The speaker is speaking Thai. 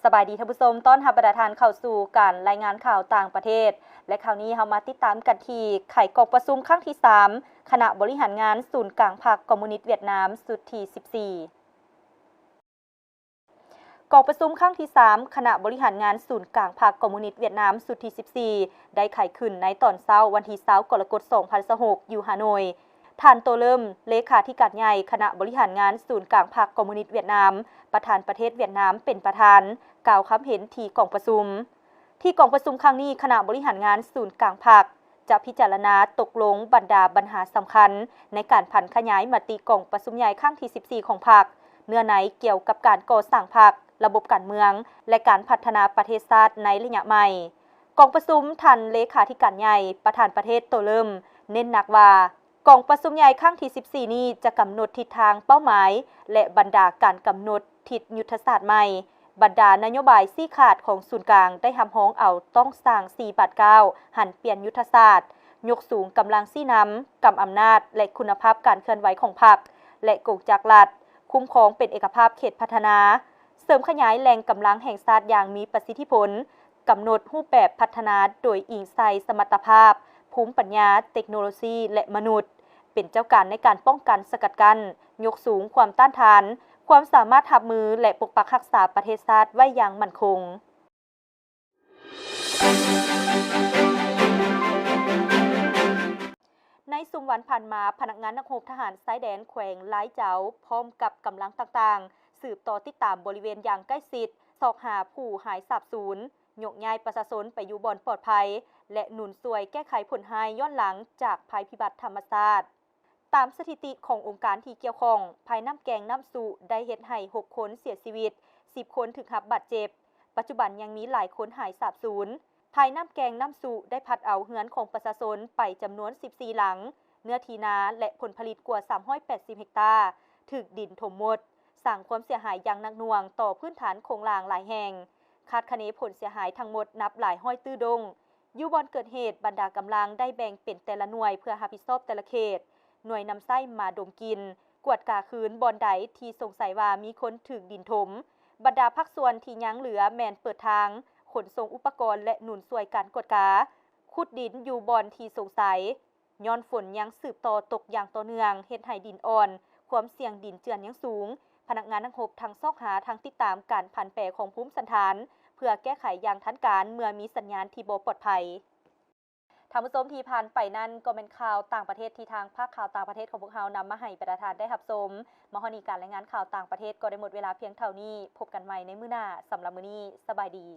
สบายดีท่านผู้ชมต้อนรับประธานเข้าสู่การรายงานข่าวต่างประเทศและคราวนี้เรามาติดตามกันที่ไขกองประชุมครั้งที่3คณะบริหารงานศูนย์กลางพรรคคอมมิวนิสต์เวียดนามสุดที่14กองประชุมครั้งที่3คณะบริหารงานศูนย์กลางพรรคคอมมิวนิสต์เวียดนามสุดที่14ได้ไขขึ้นในตอนเช้าวันที่20กรกฎาคม2026อยู่ฮานอยท่านโตเริ่มเลขาธิการใหญ่คณะบริหารงานศูนย์กลางพรรคคอมมิวนิสต์เวียดนามประธานประเทศเวียดนามเป็นประธานกล่าวคำเห็นที่กองประชุมครั้งนี้คณะบริหารงานศูนย์กลางพรรคจะพิจารณาตกลงบรรดาปัญหาสำคัญในการผันขยายมติกองประชุมใหญ่ครั้งที่14ของพรรคเนื้อในเกี่ยวกับการก่อสร้างพรรคระบบการเมืองและการพัฒนาประเทศชาติในระยะใหม่กองประชุมท่านเลขาธิการใหญ่ประธานประเทศโตเริ่มเน้นหนักว่ากองประชุมใหญ่ครั้งที่14นี้จะกำหนดทิศทางเป้าหมายและบรรดาการกำหนดทิศยุทธศาสตร์ใหม่บรรดานโยบายชี้ขาดของศูนย์กลางได้ทำห้องเอาต้องสร้าง4-9หันเปลี่ยนยุทธศาสตร์ยกสูงกำลังชี้นำกำอำนาจและคุณภาพการเคลื่อนไหวของพรรคและกงจักรรัฐคุ้มครองเป็นเอกภาพเขตพัฒนาเสริมขยายแหล่งกำลังแห่งชาติอย่างมีประสิทธิผลกำหนดรูปแบบพัฒนาโดยอิงใส่สมรรถภาพภูมิปัญญาเทคโนโลยีและมนุษย์เป็นเจ้าการในการป้องกันสกัดกั้นยกสูงความต้านทานความสามารถรับมือและปกปักรักษาประเทศชาติไว้อย่างมั่นคงในสุมวันผ่านมาพนักงานนักรบทหารชายแดนแขวงหลายเจ้าพร้อมกับกำลังต่างๆสืบต่อติดตามบริเวณอย่างใกล้ชิดสอบหาผู้หายสาบสูญยกย้ายประชาชนไปอยู่บ่อนปลอดภัยและหนุนช่วยแก้ไขผลภัยย้อนหลังจากภัยพิบัติธรรมชาติตามสถิติขององค์การที่เกี่ยวข้องภัยน้ำแกงน้ำสุได้เฮ็ดให้6คนเสียชีวิต10คนถึงรับบาดเจ็บปัจจุบันยังมีหลายคนหายสาบสูญภัยน้ำแกงน้ำสุได้พัดเอาเรือนของประชาชนไปจำนวน14หลังเนื้อที่นาและผลผลิตกว่า380เฮกตาร์ถูกดินถมหมดสร้างความเสียหายอย่างหนักหน่วงต่อพื้นฐานโครงสร้างหลายแห่งคาดคะเนผลเสียหายทั้งหมดนับหลายร้อยตื้อดงอยู่บอนเกิดเหตุบรรดากำลังได้แบ่งเป็นแต่ละหน่วยเพื่อรับผิดชอบแต่ละเขตหน่วยนำไส้มาดมกินกวดกาคืนบอนใดที่สงสัยว่ามีคนถูกดินถมบรรดาภาคส่วนที่ยังเหลือแม่นเปิดทางขนส่งอุปกรณ์และหนุนช่วยการกวดกาขุดดินอยู่บอนที่สงสัยย้อนฝนยังสืบต่อตกอย่างต่อเนื่องเฮ็ดให้ดินอ่อนความเสี่ยงดินเจือนยังสูงพนักงานนักรบทั้งซอกหาทั้งติดตามการผันแปรของภูมิสันฐานเพื่อแก้ไขอย่างทันการเมื่อมีสัญญาณที่บ่ปลอดภัยท่านผู้ชมที่ผ่านไปนั้นก็เป็นข่าวต่างประเทศที่ทางภาคข่าวต่างประเทศของพวกเรานำมาให้ประธานได้รับชมมาฮอดนี้การรายงานข่าวต่างประเทศก็ได้หมดเวลาเพียงเท่านี้พบกันใหม่ในมื้อหน้าสำหรับมื้อนี้สบายดี